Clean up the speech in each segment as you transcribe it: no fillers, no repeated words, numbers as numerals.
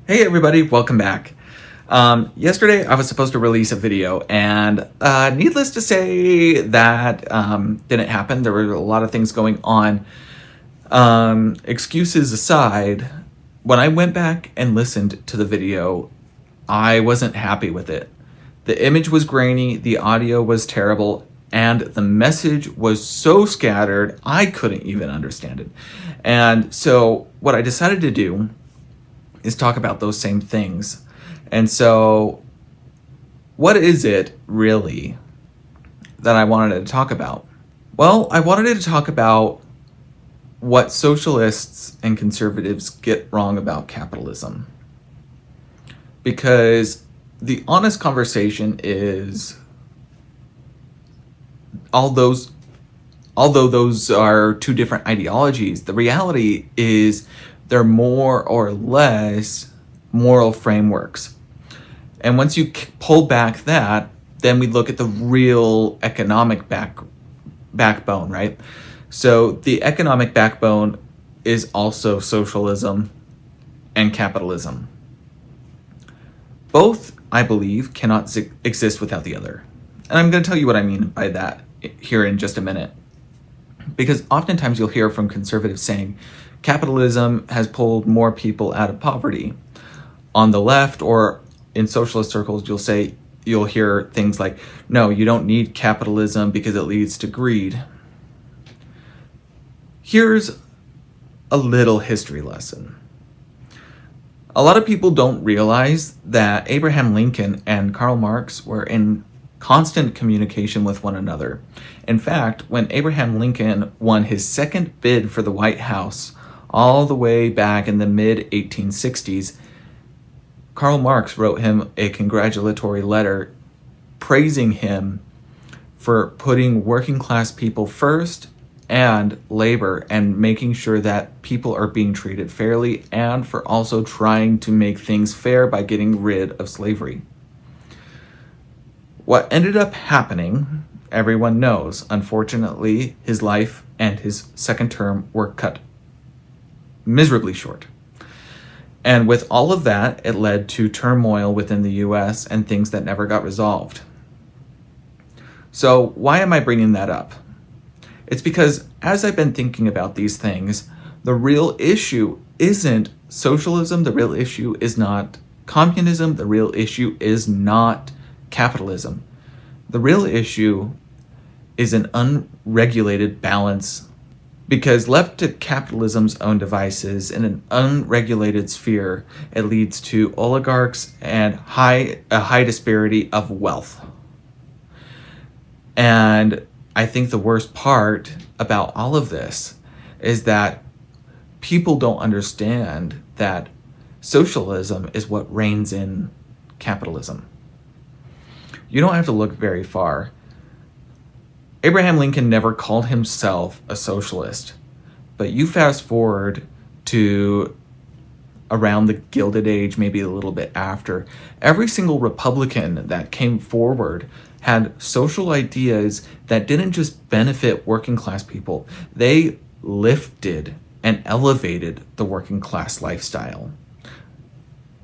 Hey everybody, welcome back. Yesterday I was supposed to release a video and needless to say that didn't happen. There were a lot of things going on. Excuses aside, when I went back and listened to the video, I wasn't happy with it. The image was grainy, the audio was terrible, and the message was so scattered I couldn't even understand it. And so what I decided to do is talk about those same things. And so, what is it really that I wanted to talk about? Well, I wanted to talk about what socialists and conservatives get wrong about capitalism. Because the honest conversation is, although those are two different ideologies, the reality is they're more or less moral frameworks. And once you pull back that, then we look at the real economic backbone, right? So the economic backbone is also socialism and capitalism. Both, I believe, cannot exist without the other. And I'm going to tell you what I mean by that here in just a minute. Because oftentimes you'll hear from conservatives saying, capitalism has pulled more people out of poverty. On the left or in socialist circles, you'll hear things like, no, you don't need capitalism because it leads to greed. Here's a little history lesson. A lot of people don't realize that Abraham Lincoln and Karl Marx were in constant communication with one another. In fact, when Abraham Lincoln won his second bid for the White House, all the way back in the mid-1860s, Karl Marx wrote him a congratulatory letter praising him for putting working class people first and labor and making sure that people are being treated fairly, and for also trying to make things fair by getting rid of slavery. What ended up happening, everyone knows. Unfortunately, his life and his second term were cut miserably short. And with all of that, it led to turmoil within the US and things that never got resolved. So why am I bringing that up? It's because as I've been thinking about these things, the real issue isn't socialism, the real issue is not communism, the real issue is not capitalism. The real issue is an unregulated balance. Because left to capitalism's own devices in an unregulated sphere, it leads to oligarchs and a high disparity of wealth. And I think the worst part about all of this is that people don't understand that socialism is what reigns in capitalism. You don't have to look very far. Abraham Lincoln never called himself a socialist, but you fast forward to around the Gilded Age, maybe a little bit after, every single Republican that came forward had social ideas that didn't just benefit working class people, they lifted and elevated the working class lifestyle.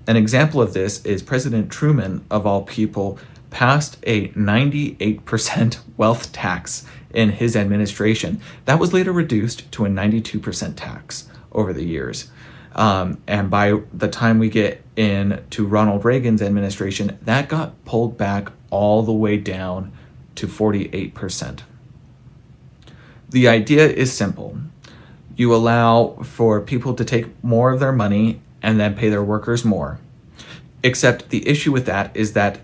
An example of this is President Truman, of all people, passed a 98% wealth tax in his administration. That was later reduced to a 92% tax over the years. And by the time we get into Ronald Reagan's administration, that got pulled back all the way down to 48%. The idea is simple. You allow for people to take more of their money and then pay their workers more. Except the issue with that is that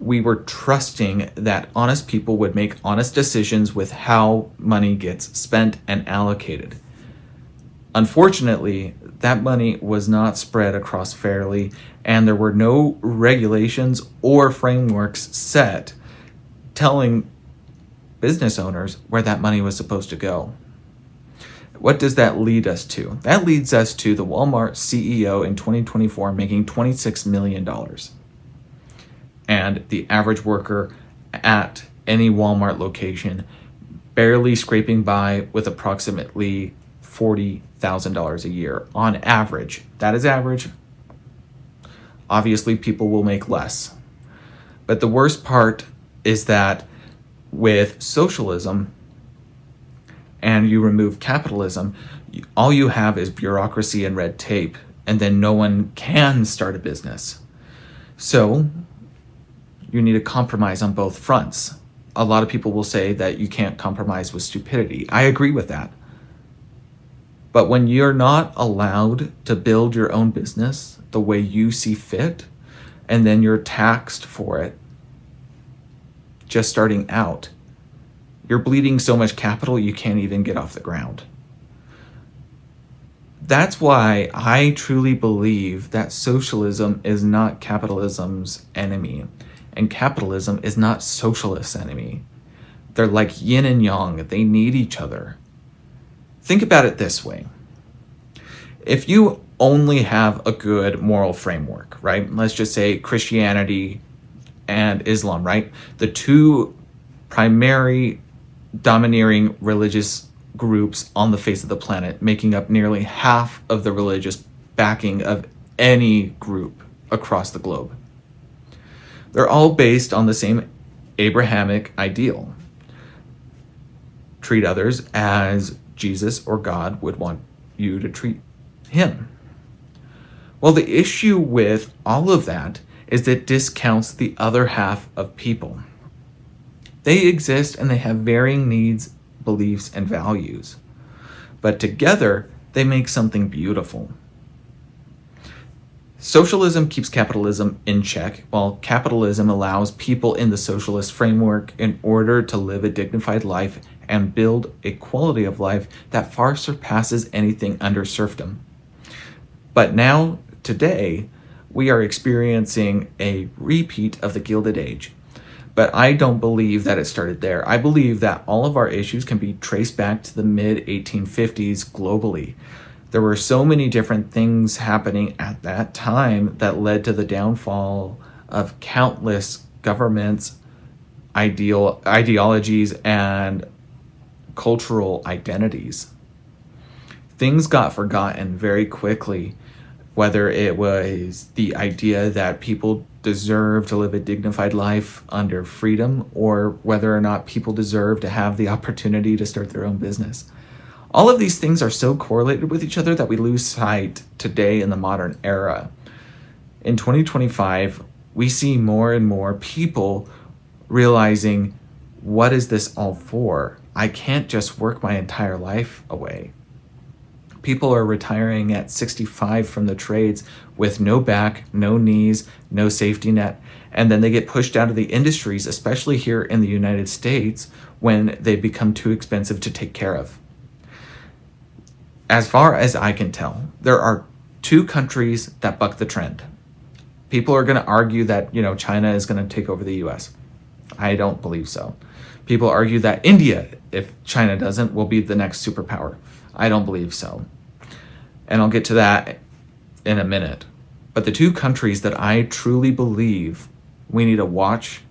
we were trusting that honest people would make honest decisions with how money gets spent and allocated. Unfortunately, that money was not spread across fairly, and there were no regulations or frameworks set telling business owners where that money was supposed to go. What does that lead us to? That leads us to the Walmart CEO in 2024 making $26 million. And the average worker at any Walmart location barely scraping by with approximately $40,000 a year on average. That is average. Obviously, people will make less. But the worst part is that with socialism and you remove capitalism, all you have is bureaucracy and red tape, and then no one can start a business. So you need to compromise on both fronts. A lot of people will say that you can't compromise with stupidity. I agree with that. But when you're not allowed to build your own business the way you see fit, and then you're taxed for it just starting out, you're bleeding so much capital you can't even get off the ground. That's why I truly believe that socialism is not capitalism's enemy, and capitalism is not socialist's enemy. They're like yin and yang. They need each other. Think about it this way. If you only have a good moral framework, right? Let's just say Christianity and Islam, right? The two primary domineering religious groups on the face of the planet, making up nearly half of the religious backing of any group across the globe. They're all based on the same Abrahamic ideal. Treat others as Jesus or God would want you to treat him. Well, the issue with all of that is that it discounts the other half of people. They exist and they have varying needs, beliefs, and values. But together, they make something beautiful. Socialism keeps capitalism in check, while capitalism allows people in the socialist framework in order to live a dignified life and build a quality of life that far surpasses anything under serfdom. But now, today, we are experiencing a repeat of the Gilded Age. But I don't believe that it started there. I believe that all of our issues can be traced back to the mid-1850s globally. There were so many different things happening at that time that led to the downfall of countless governments, ideologies, and cultural identities. Things got forgotten very quickly, whether it was the idea that people deserve to live a dignified life under freedom, or whether or not people deserve to have the opportunity to start their own business. All of these things are so correlated with each other that we lose sight today in the modern era. In 2025, we see more and more people realizing, what is this all for? I can't just work my entire life away. People are retiring at 65 from the trades with no back, no knees, no safety net, and then they get pushed out of the industries, especially here in the United States, when they become too expensive to take care of. As far as I can tell, there are two countries that buck the trend. People are going to argue that, China is going to take over the US. I don't believe so. People argue that India, if China doesn't, will be the next superpower. I don't believe so. And I'll get to that in a minute. But the two countries that I truly believe we need to watch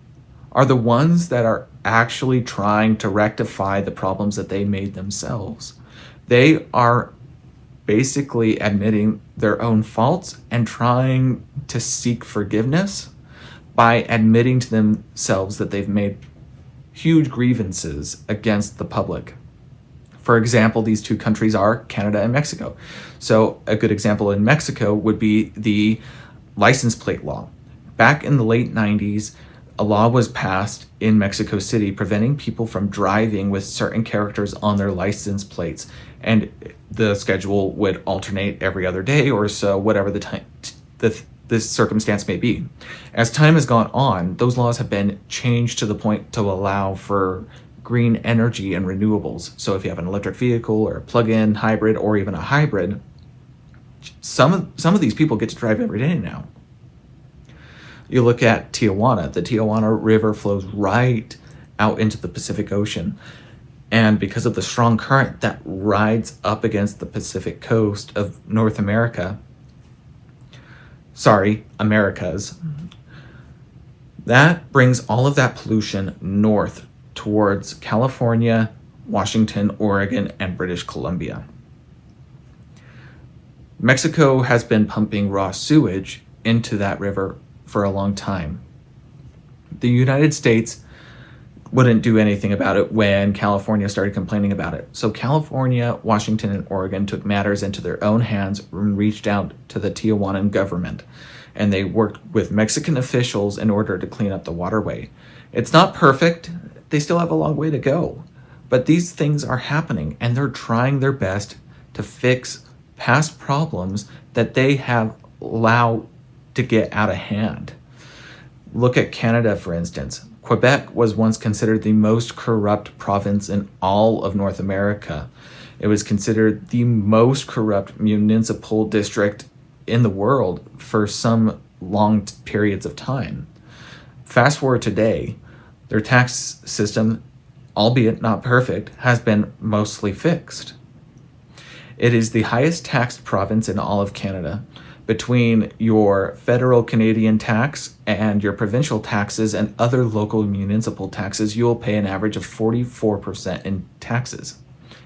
are the ones that are actually trying to rectify the problems that they made themselves. They are basically admitting their own faults and trying to seek forgiveness by admitting to themselves that they've made huge grievances against the public. For example, these two countries are Canada and Mexico. So a good example in Mexico would be the license plate law. Back in the late 90s, a law was passed in Mexico City preventing people from driving with certain characters on their license plates. And the schedule would alternate every other day or so, whatever the circumstance may be. As time has gone on, those laws have been changed to the point to allow for green energy and renewables. So if you have an electric vehicle or a plug-in hybrid or even a hybrid, some of these people get to drive every day now. You look at Tijuana. The Tijuana River flows right out into the Pacific Ocean. And because of the strong current that rides up against the Pacific coast of North America, Americas, that brings all of that pollution north towards California, Washington, Oregon, and British Columbia. Mexico has been pumping raw sewage into that river for a long time. The United States wouldn't do anything about it when California started complaining about it. So California, Washington, and Oregon took matters into their own hands and reached out to the Tijuanan government. And they worked with Mexican officials in order to clean up the waterway. It's not perfect. They still have a long way to go. But these things are happening, and they're trying their best to fix past problems that they have allowed to get out of hand. Look at Canada, for instance. Quebec was once considered the most corrupt province in all of North America. It was considered the most corrupt municipal district in the world for some long periods of time. Fast forward today, their tax system, albeit not perfect, has been mostly fixed. It is the highest taxed province in all of Canada. Between your federal Canadian tax and your provincial taxes and other local municipal taxes, you will pay an average of 44% in taxes.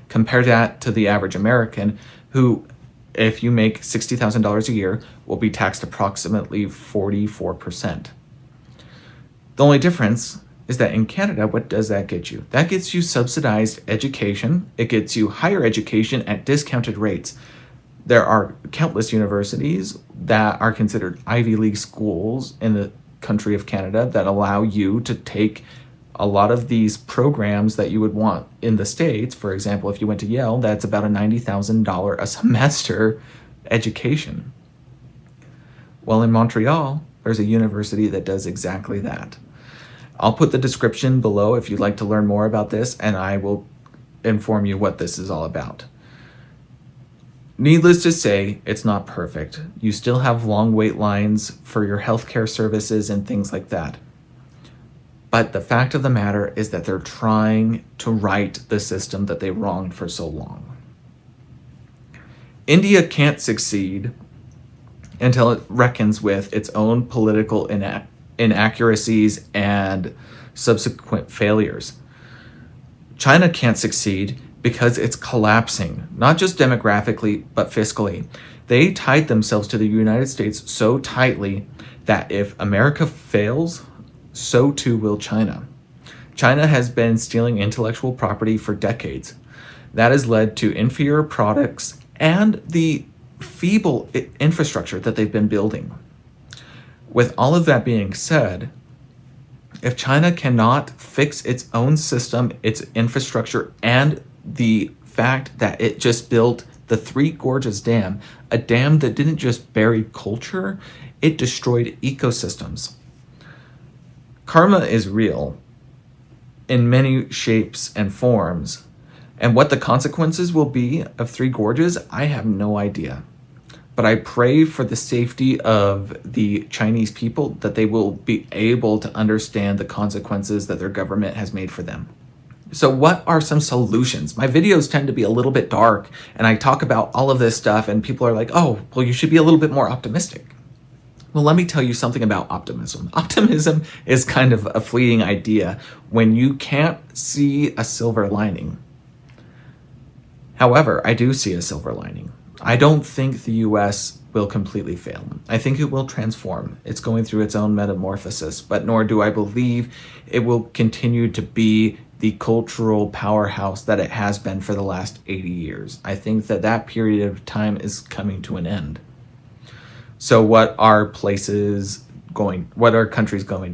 Compare that to the average American who, if you make $60,000 a year, will be taxed approximately 44%. The only difference is that in Canada, what does that get you? That gets you subsidized education. It gets you higher education at discounted rates. There are countless universities that are considered Ivy League schools in the country of Canada that allow you to take a lot of these programs that you would want in the States. For example, if you went to Yale, that's about a $90,000 a semester education. Well, in Montreal, there's a university that does exactly that. I'll put the description below if you'd like to learn more about this, and I will inform you what this is all about. Needless to say, it's not perfect. You still have long wait lines for your healthcare services and things like that. But the fact of the matter is that they're trying to right the system that they wronged for so long. India can't succeed until it reckons with its own political inaccuracies and subsequent failures. China can't succeed because it's collapsing, not just demographically, but fiscally. They tied themselves to the United States so tightly that if America fails, so too will China. China has been stealing intellectual property for decades. That has led to inferior products and the feeble infrastructure that they've been building. With all of that being said, if China cannot fix its own system, its infrastructure, and the fact that it just built the Three Gorges Dam, a dam that didn't just bury culture, it destroyed ecosystems. Karma is real in many shapes and forms, and what the consequences will be of Three Gorges, I have no idea. But I pray for the safety of the Chinese people that they will be able to understand the consequences that their government has made for them. So what are some solutions? My videos tend to be a little bit dark, and I talk about all of this stuff, and people are like, oh, well, you should be a little bit more optimistic. Well, let me tell you something about optimism. Optimism is kind of a fleeting idea when you can't see a silver lining. However, I do see a silver lining. I don't think the US will completely fail. I think it will transform. It's going through its own metamorphosis, but nor do I believe it will continue to be the cultural powerhouse that it has been for the last 80 years. I think that that period of time is coming to an end. So what are countries going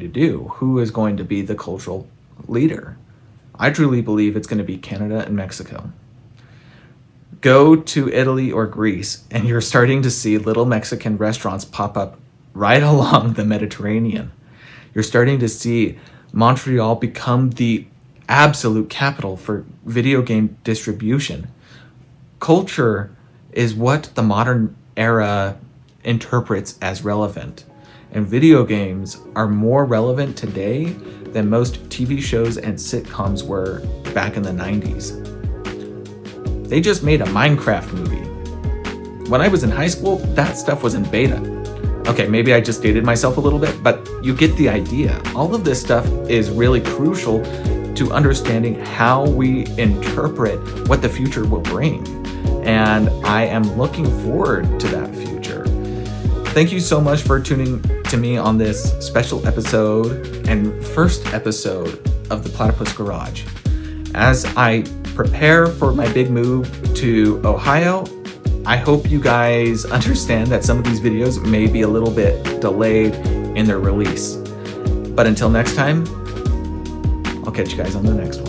to do? Who is going to be the cultural leader? I truly believe it's going to be Canada and Mexico. Go to Italy or Greece, and you're starting to see little Mexican restaurants pop up right along the Mediterranean. You're starting to see Montreal become the absolute capital for video game distribution. Culture is what the modern era interprets as relevant, and video games are more relevant today than most TV shows and sitcoms were back in the 90s. They just made a Minecraft movie. When I was in high school, that stuff was in beta. Okay, maybe I just dated myself a little bit, but you get the idea. All of this stuff is really crucial to understanding how we interpret what the future will bring. And I am looking forward to that future. thank you so much for tuning to me on this special episode and first episode of the Platypus Garage. As I prepare for my big move to Ohio, I hope you guys understand that some of these videos may be a little bit delayed in their release. But until next time, I'll catch you guys on the next one.